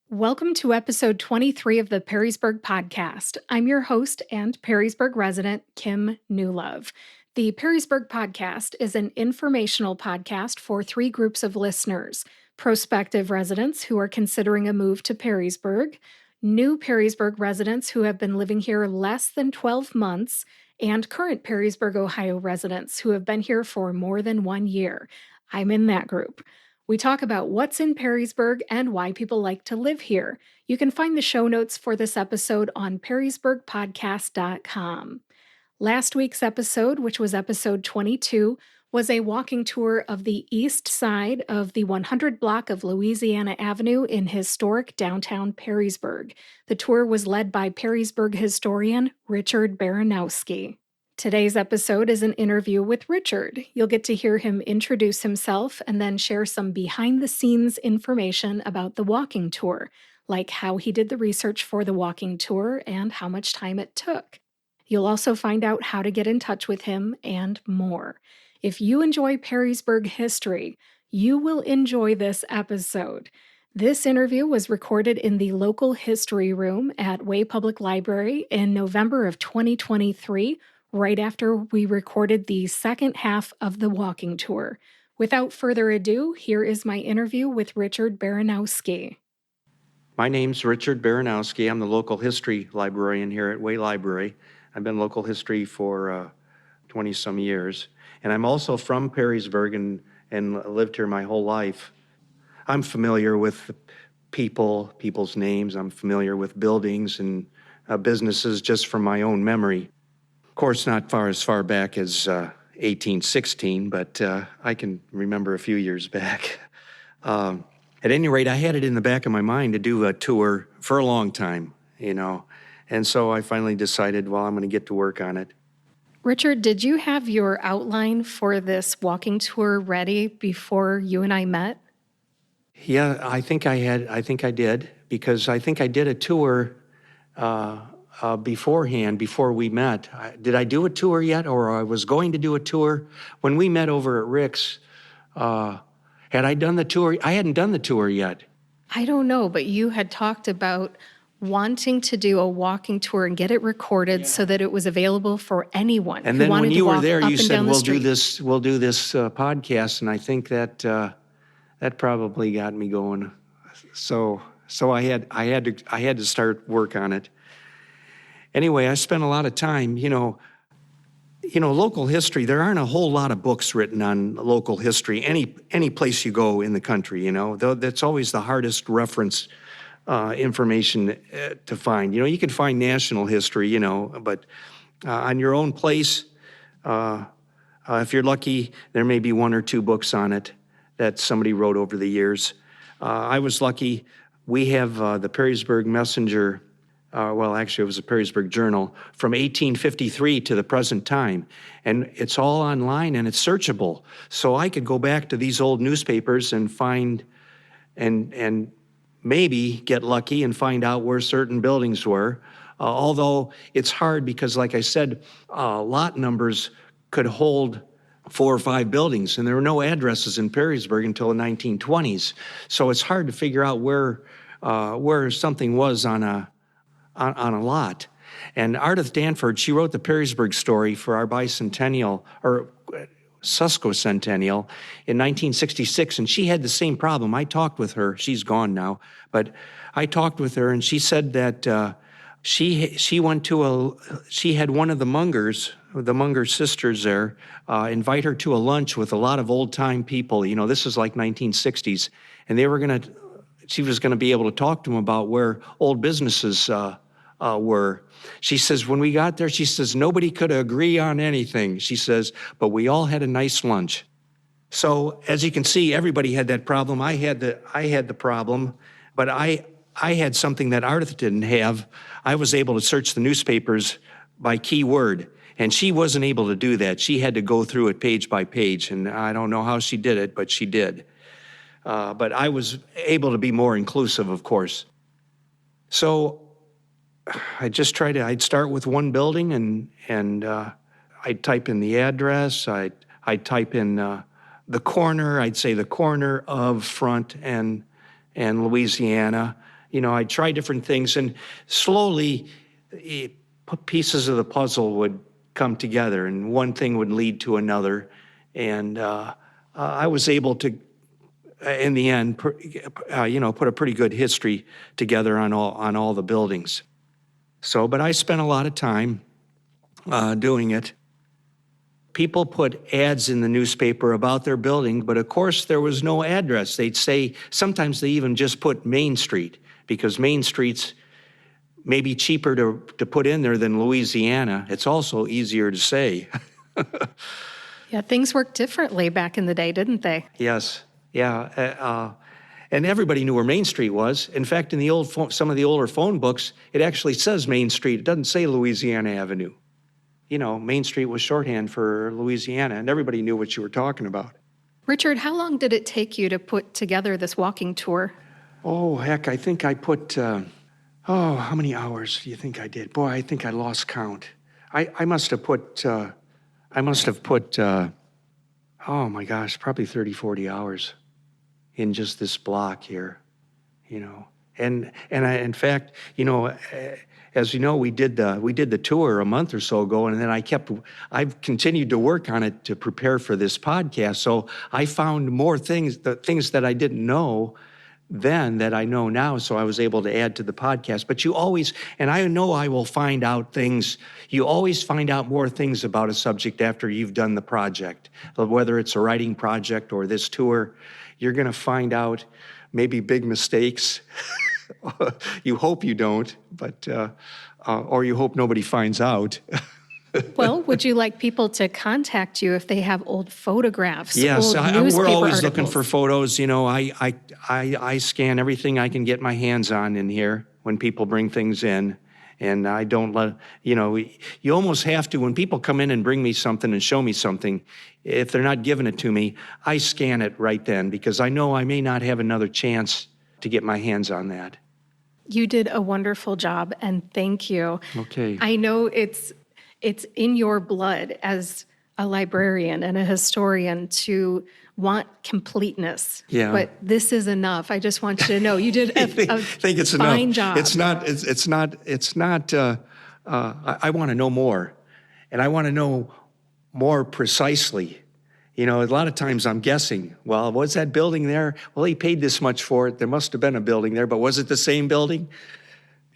Welcome to episode 23 of the Perrysburg Podcast. I'm your host and Perrysburg resident, Kim Newlove. The Perrysburg Podcast is an informational podcast for three groups of listeners: prospective residents who are considering a move to Perrysburg, new Perrysburg residents who have been living here less than 12 months, and current Perrysburg, Ohio residents who have been here for more than 1 year. I'm in that group. We talk about what's in Perrysburg and why people like to live here. You can find the show notes for this episode on perrysburgpodcast.com. Last week's episode, which was episode 22, was a walking tour of the east side of the 100 block of Louisiana Avenue in historic downtown Perrysburg. The tour was led by Perrysburg historian Richard Baranowski. Today's episode is an interview with Richard. You'll get to hear him introduce himself and then share some behind-the-scenes information about the walking tour, like how he did the research for the walking tour and how much time it took. You'll also find out how to get in touch with him and more. If you enjoy Perrysburg history, you will enjoy this episode. This interview was recorded in the local history room at Way Public Library in November of 2023, right after we recorded the second half of the walking tour. Without further ado, here is my interview with Richard Baranowski. My name's Richard Baranowski. I'm the local history librarian here at Way Library. I've been local history for 20-some years. And I'm also from Perrysburg and lived here my whole life. I'm familiar with people's names. I'm familiar with buildings and businesses just from my own memory. Of course, not as far back as 1816, but I can remember a few years back. At any rate, I had it in the back of my mind to do a tour for a long time, and so I finally decided, well, I'm going to get to work on it. Richard, did you have your outline for this walking tour ready before you and I met? Yeah, I think I did, because I think I did a tour beforehand, before we met. Did I do a tour yet, or I was going to do a tour? When we met over at Rick's, had I done the tour? I hadn't done the tour yet. I don't know, but you had talked about wanting to do a walking tour and get it recorded so that it was available for anyone and who then wanted when to you walk were there, up you and said, down the we'll street. do this podcast, and I think that that probably got me going. So I had to start work on it. Anyway, I spent a lot of time, local history. There aren't a whole lot of books written on local history any place you go in the country. Though that's always the hardest reference information to find. You can find national history, but on your own place, if you're lucky, there may be one or two books on it that somebody wrote over the years. I was lucky. We have the Perrysburg Messenger. Actually, it was a Perrysburg Journal from 1853 to the present time. And it's all online and it's searchable. So I could go back to these old newspapers and find and maybe get lucky and find out where certain buildings were. Although it's hard because, like I said, lot numbers could hold 4 or 5 buildings, and there were no addresses in Perrysburg until the 1920s. So it's hard to figure out where something was on a lot. And Ardith Danford, she wrote the Perrysburg story for our bicentennial, or sesquicentennial, in 1966, and she had the same problem. I talked with her. She's gone now, but I talked with her, and she said that she had one of the Munger sisters there, invite her to a lunch with a lot of old-time people. This is like 1960s, and she was going to be able to talk to them about where old businesses were. She says, when we got there, she says, nobody could agree on anything. She says, but we all had a nice lunch. So as you can see, everybody had that problem. I had the problem, but I had something that Ardith didn't have. I was able to search the newspapers by keyword, and she wasn't able to do that. She had to go through it page by page, and I don't know how she did it, but she did. But I was able to be more inclusive, of course. So I'd start with one building and I'd type in the address, I'd type in the corner, I'd say the corner of Front and Louisiana, I'd try different things, and slowly pieces of the puzzle would come together, and one thing would lead to another. And I was able to, in the end, put a pretty good history together on all the buildings. So, but I spent a lot of time doing it. People put ads in the newspaper about their building, but of course there was no address. They'd say, sometimes they even just put Main Street, because Main Street's maybe cheaper to put in there than Louisiana. It's also easier to say. Yeah, things worked differently back in the day, didn't they? Yes, yeah. And everybody knew where Main Street was. In fact, in some of the older phone books, it actually says Main Street. It doesn't say Louisiana Avenue. Main Street was shorthand for Louisiana, and everybody knew what you were talking about. Richard, how long did it take you to put together this walking tour? Oh, heck, I think I put, how many hours do you think I did? Boy, I think I lost count. I must have put, oh my gosh, probably 30, 40 hours in just this block here, And in fact, as you know, we did the tour a month or so ago, and then I've continued to work on it to prepare for this podcast. So I found more things, the things that I didn't know then that I know now, so I was able to add to the podcast. But you always, and I know I will find out things, you always find out more things about a subject after you've done the project. Whether it's a writing project or this tour, you're going to find out maybe big mistakes. You hope you don't, but or you hope nobody finds out. Well, would you like people to contact you if they have old photographs? Yes, old we're always articles? looking for photos. I scan everything I can get my hands on in here when people bring things in, and I don't let you almost have to when people come in and bring me something and show me something. If they're not giving it to me, I scan it right then, because I know I may not have another chance to get my hands on that. You did a wonderful job, and thank you. Okay. I know it's in your blood as a librarian and a historian to want compleetness. Yeah. But this is enough. I just want you to know you did a think it's fine enough. job. It's not. I want to know more, and I want to know more precisely. A lot of times I'm guessing, well, was that building there? Well, he paid this much for it. There must have been a building there, but was it the same building?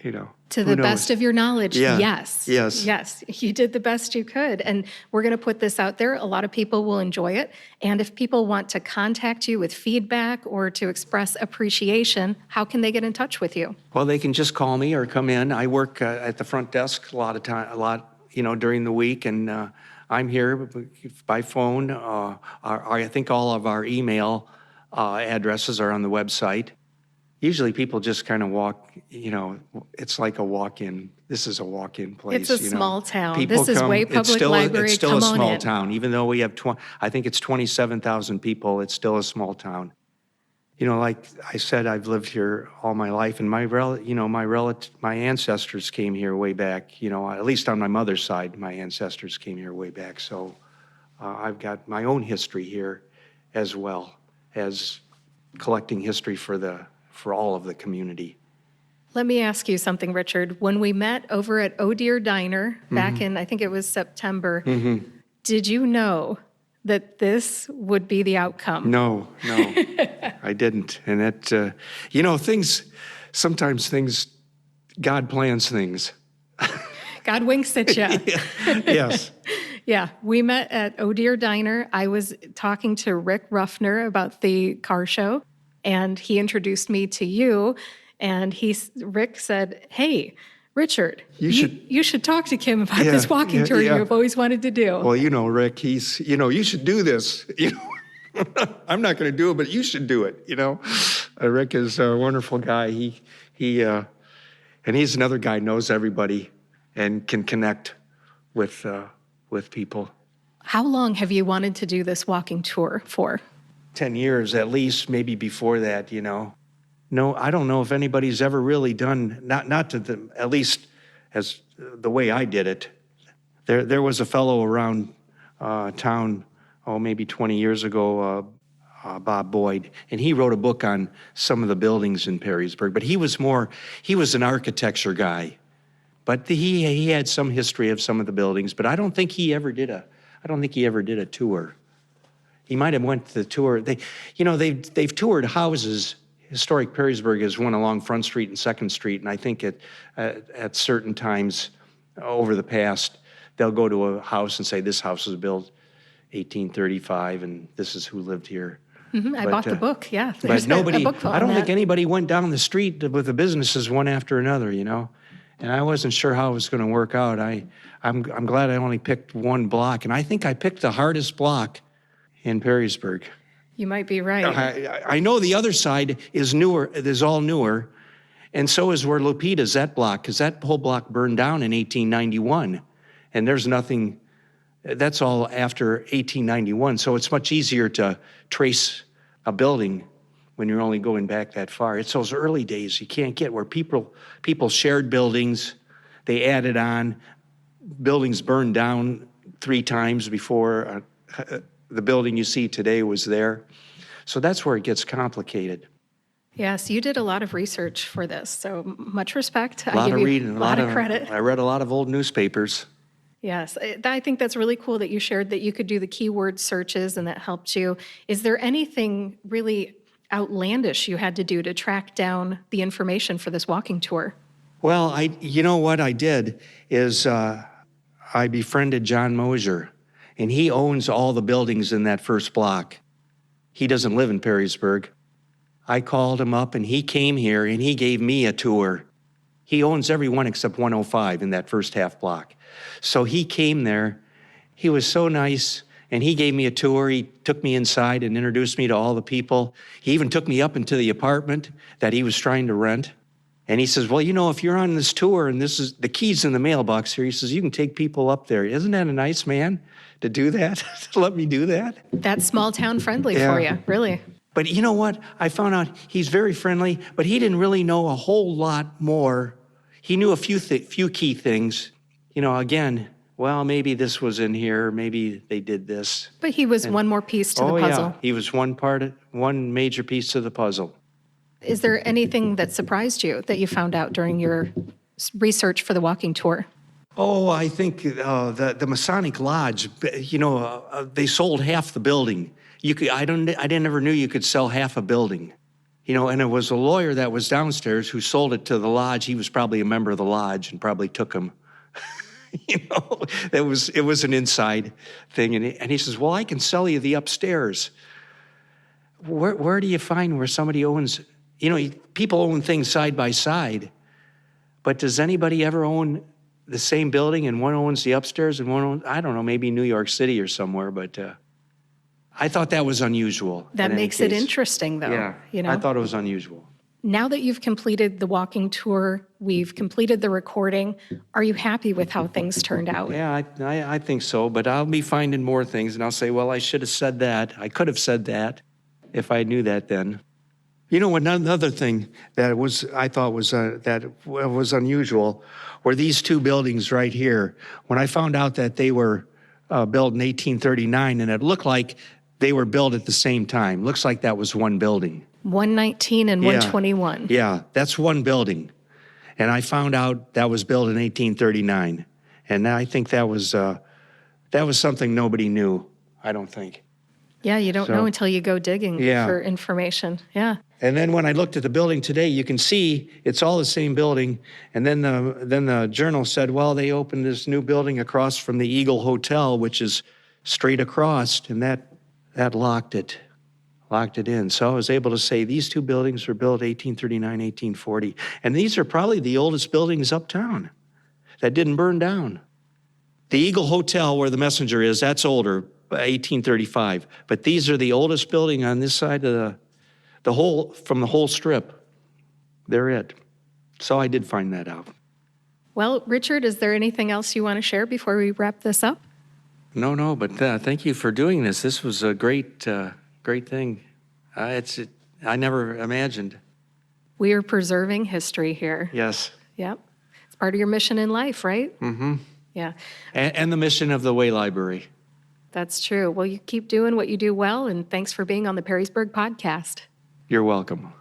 To the best of your knowledge, yeah. Yes. Yes, you did the best you could. And we're going to put this out there. A lot of people will enjoy it. And if people want to contact you with feedback or to express appreciation, how can they get in touch with you? Well, they can just call me or come in. I work at the front desk a lot, during the week, and I'm here by phone. I think all of our email addresses are on the website. Usually people just kind of walk, it's like a walk-in. This is a walk-in place. It's a small town. People this is Way Public Library. It's still a small town. Even though we have, I think it's 27,000 people, it's still a small town. Like I said, I've lived here all my life, and my ancestors came here way back. At least on my mother's side, my ancestors came here way back. So I've got my own history here, as well as collecting history for all of the community. Let me ask you something, Richard. When we met over at Oh Dear Diner back in, I think it was September, did you know that this would be the outcome? No, I didn't. And that, sometimes God plans things. God winks at you. Yes. Yeah, we met at Oh Dear Diner. I was talking to Rick Ruffner about the car show, and he introduced me to you. And Rick said, "Hey, Richard, you should talk to Kim about this walking tour you've always wanted to do." Well, Rick, you should do this. I'm not going to do it, but you should do it. Rick is a wonderful guy. And he's another guy who knows everybody and can connect with people. How long have you wanted to do this walking tour for? 10 years at least, maybe before that. No, I don't know if anybody's ever really done, not to the, at least as the way I did it. There was a fellow around town, maybe 20 years ago, Bob Boyd, and he wrote a book on some of the buildings in Perrysburg. But he was an architecture guy. But he had some history of some of the buildings, but I don't think he ever did a tour. He might have went to the tour. They've toured houses. Historic Perrysburg is one along Front Street and Second Street, and I think at certain times over the past, they'll go to a house and say, this house was built 1835, and this is who lived here. I bought the book, yeah. But nobody, I don't think that. anybody went down the street with the businesses one after another, And I wasn't sure how it was going to work out. I'm glad I only picked one block, and I think I picked the hardest block in Perrysburg. You might be right. I know the other side is newer, is all newer, and so is where Lupita's, that block, because that whole block burned down in 1891, and there's nothing, that's all after 1891, so it's much easier to trace a building when you're only going back that far. It's those early days you can't get where people shared buildings, they added on, buildings burned down 3 times before the building you see today was there. So that's where it gets complicated. Yes, you did a lot of research for this, so much respect. A lot I give of you reading, a lot of credit. I read a lot of old newspapers. Yes, I think that's really cool that you shared that you could do the keyword searches and that helped you. Is there anything really outlandish you had to do to track down the information for this walking tour? Well, what I did is I befriended John Mosier, and he owns all the buildings in that first block. He doesn't live in Perrysburg. I called him up, and he came here, and he gave me a tour. He owns every one except 105 in that first half block. So he came there. He was so nice, and he gave me a tour. He took me inside and introduced me to all the people. He even took me up into the apartment that he was trying to rent. And he says, well, if you're on this tour, and this is the keys in the mailbox here, he says, you can take people up there. Isn't that a nice man to do that, to let me do that? That's small town friendly for you, really. But you know what? I found out he's very friendly, but he didn't really know a whole lot more. He knew a few key things. Again, well, maybe this was in here, maybe they did this. But he was one more piece to the puzzle. Yeah, he was one major piece to the puzzle. Is there anything that surprised you that you found out during your research for the walking tour? Oh, I think the Masonic Lodge, they sold half the building. I never knew you could sell half a building. And it was a lawyer that was downstairs who sold it to the lodge. He was probably a member of the lodge and probably took him. It was an inside thing. And he says, well, I can sell you the upstairs. Where do you find where somebody owns, people own things side by side, but does anybody ever own the same building and one owns the upstairs and one owns, I don't know, maybe New York City or somewhere, but I thought that was unusual. That makes it interesting, though. Yeah, I thought it was unusual. Now that you've completed the walking tour, we've completed the recording, are you happy with how things turned out? Yeah, I think so, but I'll be finding more things, and I'll say, well, I should have said that. I could have said that if I knew that then. Another thing that I thought was unusual were these 2 buildings right here. When I found out that they were built in 1839, and it looked like they were built at the same time. Looks like that was one building. 119 and 121. Yeah, that's one building. And I found out that was built in 1839. And I think that was something nobody knew, I don't think. Yeah, you don't know until you go digging for information. Yeah. And then when I looked at the building today, you can see it's all the same building. And then the journal said, well, they opened this new building across from the Eagle Hotel, which is straight across, and that locked it in. So I was able to say these 2 buildings were built 1839, 1840. And these are probably the oldest buildings uptown that didn't burn down. The Eagle Hotel, where the Messenger is, that's older, 1835. But these are the oldest building on this side of from the whole strip. They're it. So I did find that out. Well, Richard, is there anything else you want to share before we wrap this up? No, but thank you for doing this. This was a great thing. I never imagined. We are preserving history here. Yes. Yep. It's part of your mission in life, right? Mm-hmm. Yeah. And the mission of the Way Library. That's true. Well, you keep doing what you do well, and thanks for being on the Perrysburg Podcast. You're welcome.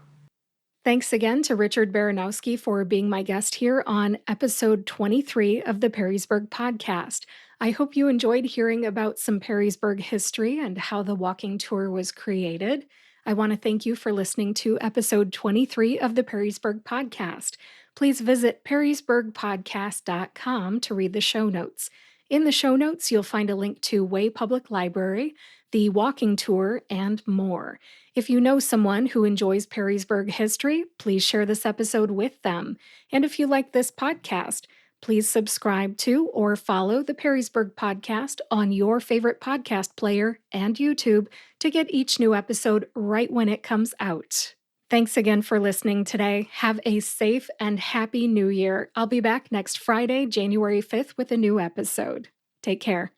Thanks again to Richard Baranowski for being my guest here on episode 23 of the Perrysburg Podcast. I hope you enjoyed hearing about some Perrysburg history and how the walking tour was created. I want to thank you for listening to episode 23 of the Perrysburg Podcast. Please visit perrysburgpodcast.com to read the show notes. In the show notes, you'll find a link to Way Public Library, the walking tour, and more. If you know someone who enjoys Perrysburg history, please share this episode with them. And if you like this podcast, please subscribe to or follow the Perrysburg Podcast on your favorite podcast player and YouTube to get each new episode right when it comes out. Thanks again for listening today. Have a safe and happy New Year. I'll be back next Friday, January 5th, with a new episode. Take care.